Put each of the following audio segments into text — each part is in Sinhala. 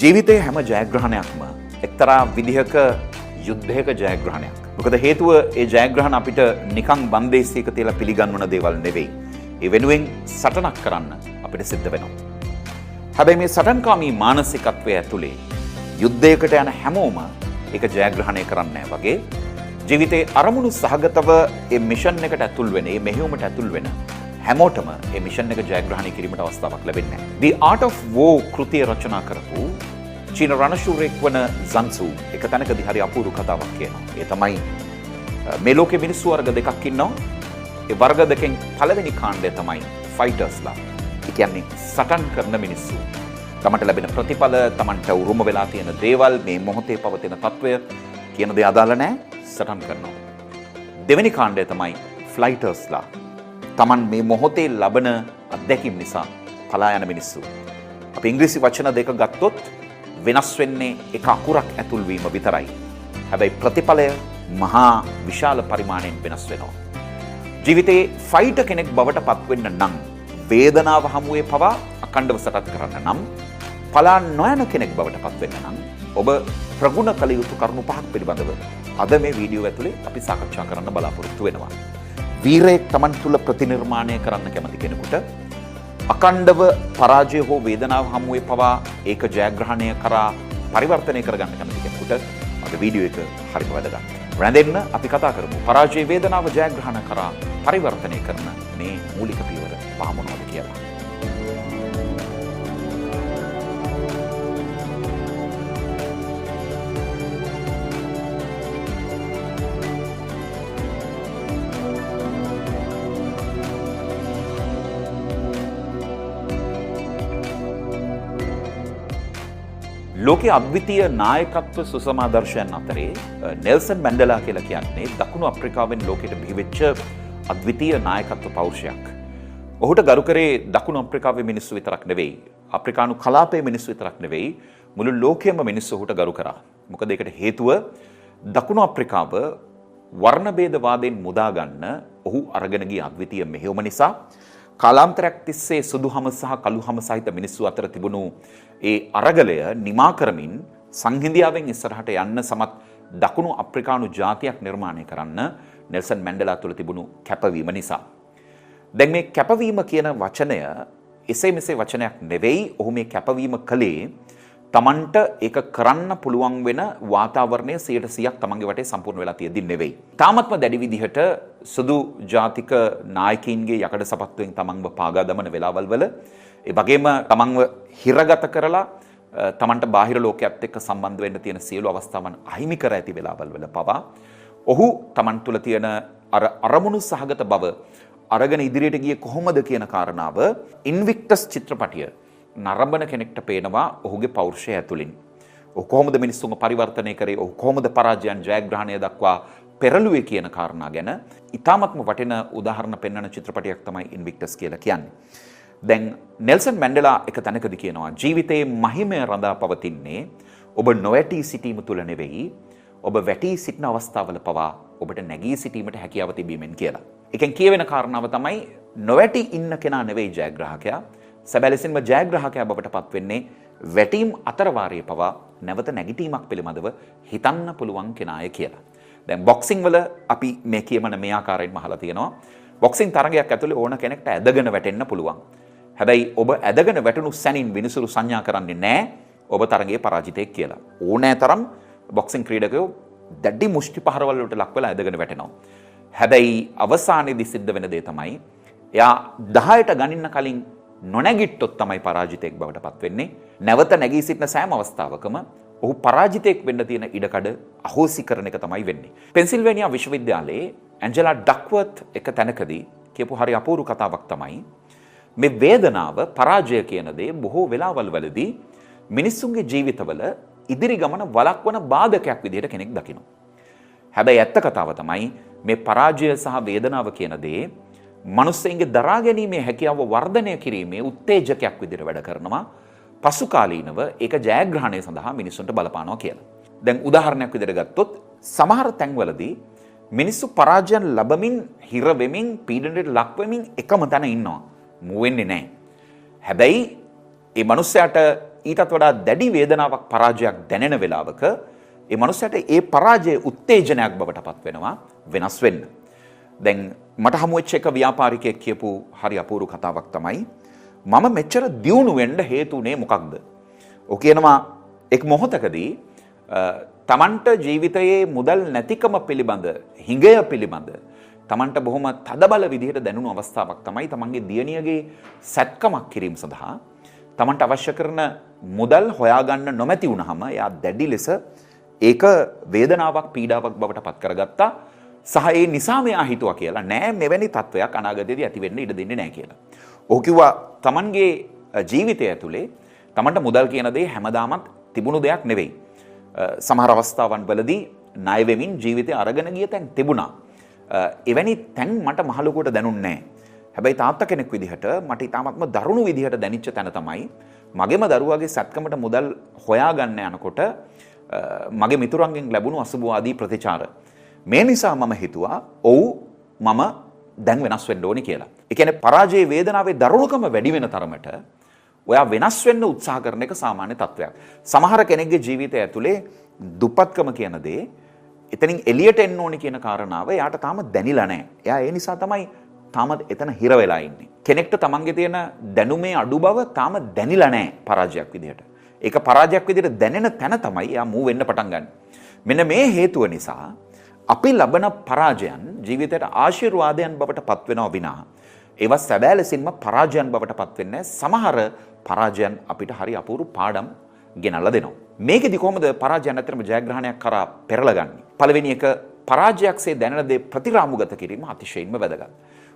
ජීවිතයේ හැම ජයග්‍රහණයක්ම එක්තරා විදිහක යුද්ධයක ජයග්‍රහණයක්. මොකද හේතුව ඒ ජයග්‍රහණ අපිට නිකන් බන්දේසියක තියලා පිළිගන්වන දේවල් නෙවෙයි. ඒ වෙනුවෙන් සටනක් කරන්න අපිට සිද්ධ වෙනවා. හැබැයි මේ සටන්කාමී මානසිකත්වය ඇතුලේ යුද්ධයකට යන හැමෝම ඒක ජයග්‍රහණය කරන්නේ නැහැ වගේ ජීවිතේ අරමුණු සහගතව ඒ මිෂන් එකට ඇතුල් වෙන, මේ මෙහෙයුමට ඇතුල් වෙන හැමෝටම මේ මිෂන් එක ජයග්‍රහණය කිරීමට අවස්ථාවක් ලැබෙන්නේ නැහැ. The Art of War කෘතිය රචනා කරපු චීන රණශූරයෙක් වන සන්සු එක තැනකදී හරි අපූර්ව කතාවක් කියනවා. ඒ තමයි මේ ලෝකේ මිනිස්සු වර්ග දෙකක් ඉන්නවා. ඒ වර්ග දෙකෙන් පළවෙනි කාණ්ඩය තමයි ෆයිටර්ස්ලා. ඒ කියන්නේ සටන් කරන මිනිස්සු. තමන්ට ලැබෙන ප්‍රතිඵල, තමන්ට උරුම වෙලා තියෙන දේවල්, මේ මොහොතේ පවතින තත්වය කියන දේ අදාළ නැහැ, සටන් කරනවා. දෙවෙනි කාණ්ඩය තමයි ෆ්ලයිටර්ස්ලා. තමන් මේ මොහොතේ ලබන අත්දැකීම් නිසා පලා යන මිනිස්සු. අපි ඉංග්‍රීසි වචන දෙක ගත්තොත් වෙනස් වෙන්නේ එක අකුරක් ඇතුල් වීම විතරයි. හැබැයි ප්‍රතිඵලය මහා විශාල පරිමාණයෙන් වෙනස් වෙනවා. ජීවිතේ ෆයිටර් කෙනෙක් බවට පත් වෙන්න නම්, වේදනාව හමුවේ පවා අඛණ්ඩව සටන් කරන්න නම්, පලා නොයන කෙනෙක් බවට පත් වෙන්න නම් ඔබ ප්‍රගුණ කළ යුතු කරුණු පහක් පිළිබඳව අද මේ වීඩියෝ ඇතුලේ අපි සාකච්ඡා කරන්න බලාපොරොත්තු වෙනවා. වීරයෙක් Taman තුල ප්‍රතිනිර්මාණය කරන්න කැමති කෙනෙකුට අඛණ්ඩව පරාජය හෝ වේදනාව හමුවේ පවා ඒක ජයග්‍රහණය කරා පරිවර්තනය කරගන්න කැමති කෙනෙකුට අද වීඩියෝ එක හරිම වැදගත්. රැඳෙන්න අපි කතා කරමු පරාජය වේදනාව ජයග්‍රහණ කරා පරිවර්තනය කරන මේ මූලික පියවර පහ මොනවද කියලා. ලෝකයේ අද්විතීය නායකත්ව සුසමාදර්ශයන් අතරේ නෙල්සන් මැන්ඩෙලා කියලා කියන්නේ දකුණු අප්‍රිකාවෙන් ලෝකෙට බිහිවෙච්ච අද්විතීය නායකත්ව පෞරුෂයක්. ඔහුට ගරු කරේ දකුණු අප්‍රිකාවේ මිනිස්සු විතරක් නෙවෙයි, අප්‍රිකානු කලාපයේ මිනිස්සු විතරක් නෙවෙයි, මුළු ලෝකෙම මිනිස්සු ඔහුට ගරු කරා. මොකද ඒකට හේතුව දකුණු අප්‍රිකාව වර්ණ භේදවාදයෙන් මුදා ගන්න ඔහු අරගෙන ගිය අද්විතීය මෙහෙයුම නිසා. කාලාන්තරයක් තිස්සේ සුදුහම සහ කළුහම සහිත මිනිස්සු අතර තිබුණු ඒ අරගලය නිමා කරමින් සංහිඳියාවෙන් ඉස්සරහට යන්න සමත් දකුණු අප්‍රිකානු ජාතියක් නිර්මාණය කරන්න නෙල්සන් මැන්ඩෙලා තුළ තිබුණු කැපවීම නිසා. දැන් මේ කැපවීම කියන වචනය එසේ මෙසේ වචනයක් නෙවෙයි. ඔහු මේ කැපවීම කළේ තමන්ට ඒක කරන්න පුළුවන් වෙන වාතාවරණය 100%ක් තමන්ගේ වටේ සම්පූර්ණ වෙලා තියෙද්දි නෙවෙයි. තාමත්ම දැඩි විදිහට සුදු ජාතික නායකයින්ගේ යකඩ සපත්තුවෙන් තමන්ව පාගා දමන වෙලාවල් වල, ඒ වගේම තමන්ව හිරගත කරලා තමන්ට බාහිර ලෝකයක් එක්ක සම්බන්ධ වෙන්න තියෙන සියලු අවස්ථාවන් අහිමි කර ඇති වෙලාවල් වල පවා ඔහු තමන් තුළ තියෙන අරමුණු සහගත බව අරගෙන ඉදිරියට ගියේ කොහොමද කියන කාරණාව ඉන්වික්ටස් චිත්‍රපටිය නරඹන කෙනෙක්ට පේනවා ඔහුගේ පෞරුෂය ඇතුළින්. ඔහු කොහොමද මිනිස්සුන්ව පරිවර්තනය කරේ, ඔහු කොහොමද පරාජයන් ජයග්‍රහණය දක්වා පෙරළුවේ කියන කාරණා ගැන ඉතාමත්ම වටින උදාහරණ පෙන්වන චිත්‍රපටයක් තමයි ඉන්වික්ටස් කියලා කියන්නේ. දැන් නෙල්සන් මැන්ඩෙලා එක තැනකදී කියනවා ජීවිතයේ මහිමය රඳා පවතින්නේ ඔබ නොවැටී සිටීම තුල නෙවෙයි, ඔබ වැටී සිටින අවස්ථාවල පවා ඔබට නැගී සිටීමට හැකියාව තිබීමෙන් කියලා. එකෙන් කියවෙන කාරණාව තමයි නොවැටී ඉන්න කෙනා නෙවෙයි ජයග්‍රාහකයා. සැබෑ ලෙසින්ම ජයග්‍රාහකයා බවට පත් වෙන්නේ වැටීම් අතර වාරයේ පවා නැවත නැගිටීමක් පිළිබඳව හිතන්න පුළුවන් කෙනාය කියලා. දැන් බොක්සිං වල අපි මේ කියමන මේ ආකාරයෙන්ම අහලා තියෙනවා. බොක්සිං තරගයක් ඇතුලේ ඕන කෙනෙක්ට ඇදගෙන වැටෙන්න පුළුවන්. හැබැයි ඔබ ඇදගෙන වැටුණු සැනින් විනිසුරු සංඥා කරන්නේ නැහැ ඔබ තරගයේ පරාජිතයෙක් කියලා. ඕනෑ තරම් බොක්සිං ක්‍රීඩකයෝ දැඩි මුෂ්ටි පහරවල් වලට ලක් වෙලා ඇදගෙන වැටෙනවා. හැබැයි අවසානයේදී සිද්ධ වෙන දේ තමයි එයා 10ට ගනින්න කලින් නොනැගිට්ටොත් තමයි පරාජිතයෙක් බවට පත් වෙන්නේ. නැවත නැගී සිටින සෑම අවස්ථාවකම ඔහු පරාජිතයෙක් වෙන්න තියෙන ඉඩකඩ අහෝසි කරන එක තමයි වෙන්නේ. පෙන්සිල්වේනියා විශ්වවිද්‍යාලයේ ඇන්ජලා ඩක්වර්ත් එක තැනකදී කියපු හරි අපූර්ව කතාවක් තමයි මේ වේදනාව, පරාජය කියන දේ බොහෝ වෙලාවල් වලදී මිනිස්සුන්ගේ ජීවිතවල ඉදිරි ගමන වළක්වන බාධකයක් විදිහට කෙනෙක් දකිනවා. හැබැයි ඇත්ත කතාව තමයි මේ පරාජය සහ වේදනාව කියන දේ මනුස්සයන්ගේ දරා ගැනීමේ හැකියාව වර්ධනය කිරීමේ උත්තේජකයක් විදිහට වැඩ කරනවා. පසු කාලීනව ඒක ජයග්‍රහණය සඳහා මිනිස්සුන්ට බලපානවා කියලා. දැන් උදාහරණයක් විදිහට ගත්තොත් සමහර තැන්වලදී මිනිස්සු පරාජයන් ලැබමින්, හිර වෙමින්, පීඩනයට ලක් වෙමින් එකම තැන ඉන්නවා. මූ වෙන්නේ නැහැ. හැබැයි ඒ මනුස්සයාට ඊටත් වඩා දැඩි වේදනාවක් පරාජයක් දැනෙන වෙලාවක ඒ මනුස්සයාට ඒ පරාජය උත්තේජනයක් බවට පත් වෙනවා වෙනස් වෙන්න. දැන් මට හමු වෙච්ච එක ව්‍යාපාරිකයෙක් කියපු හරි අපූර්ව කතාවක් තමයි මම මෙච්චර දියුණු වෙන්න හේතු උනේ මොකක්ද? ඔය කියනවා එක් මොහොතකදී තමන්ට ජීවිතයේ මුදල් නැතිකම පිළිබඳ හිඟය පිළිබඳ තමන්ට බොහොම තදබල විදිහට දැනුණු අවස්ථාවක් තමයි තමන්ගේ දියණියගේ සැත්කමක් කිරීම සඳහා තමන්ට අවශ්‍ය කරන මුදල් හොයාගන්න නොමැති වුණාම එයා දැඩි ලෙස ඒක වේදනාවක් පීඩාවක් බවට පත් කරගත්තා සහ ඒ නිසා මෙයා හිතුවා කියලා නෑ මෙවැනි තත්වයක් අනාගතයේදී ඇති වෙන්න ඉඩ දෙන්නේ නෑ කියලා. ඔහු කිව්වා තමන්ගේ ජීවිතය ඇතුලේ තමන්ට මුදල් කියන දේ හැමදාමත් තිබුණු දෙයක් නෙවෙයි. සමහර අවස්ථාවන් වලදී ණය වෙමින් ජීවිතය අරගෙන ගිය තැන් තිබුණා. එවැනි තැන් මට මහලුකුවට දැනුන්නේ නැහැ. හැබැයි තාත්තා කෙනෙක් විදිහට මට ඊටාත්ම දරුණු විදිහට දැනෙච්ච තැන තමයි මගේම දරුවාගේ සත්කමට මුදල් හොයාගන්න යනකොට මගේ මිතුරන්ගෙන් ලැබුණු අසුභවාදී ප්‍රතිචාර. මේ නිසා මම හිතුවා ඔව් මම දැන් වෙනස් වෙන්න ඕනේ කියලා. ඒ කියන්නේ පරාජයේ වේදනාවේ දරුණුකම වැඩි වෙන තරමට ඔයා වෙනස් වෙන්න උත්සාහ කරන එක සාමාන්‍ය තත්වයක්. සමහර කෙනෙක්ගේ ජීවිතය ඇතුලේ දුප්පත්කම කියන දේ එතනින් එළියට එන්න ඕනි කියන කාරණාව එයාට තාම දැනිලා නැහැ. එයා ඒ නිසා තමයි තාම එතන හිර වෙලා ඉන්නේ. කෙනෙක්ට තමන්ගේ තියෙන දැනුමේ අඩු බව තාම දැනිලා නැහැ පරාජයක් විදිහට. ඒක පරාජයක් විදිහට දැනෙන තැන තමයි එයා මූව් වෙන්න පටන් ගන්න. මෙන්න මේ හේතුව නිසා අපි ලබන පරාජයන් ජීවිතයට ආශිර්වාදයන් බවට පත් වෙනවා විනා ඒවා සැබෑ ලෙසින්ම පරාජයන් බවට පත් වෙන්නේ සමහර පරාජයන් අපිට හරි අපූර්ව පාඩම් ගෙනල්ලා දෙනවා. මේකෙදි කොහොමද පරාජයන් අතරම ජයග්‍රහණයක් කරා පෙරලගන්නේ? පළවෙනි එක පරාජයක්සේ දැනෙන දේ ප්‍රතිරාමුගත කිරීම අතිශයින්ම වැදගත්.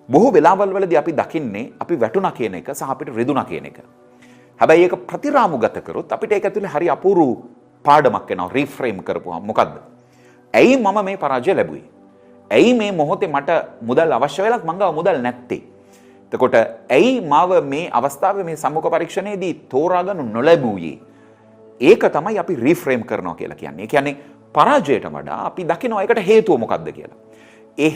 බොහෝ වෙලාවල් වලදී අපි දකින්නේ අපි වැටුණා කියන එක සහ අපිට රිදුණා කියන එක. හැබැයි ඒක ප්‍රතිරාමුගත කරොත් අපිට ඒක ඇතුලේ හරි අපූර්ව පාඩමක් එනවා රීෆ්‍රේම් කරපුවාම. මොකද්ද? ඇයි මම මේ පරාජය ලැබුවේ? ඇයි මේ මොහොතේ මට මුදල් අවශ්‍ය වෙලත් මං ගාව මුදල් නැත්තේ? එතකොට ඇයි මාව මේ අවස්ථාවේ මේ සම්මුඛ පරීක්ෂණයේදී තෝරාගනු නොලැබුවේ? ඒක තමයි අපි රීෆ්‍රේම් කරනවා කියලා කියන්නේ. ඒ කියන්නේ පරාජයට වඩා අපි දකිනවා ඒකට හේතුව මොකක්ද කියලා. ඒ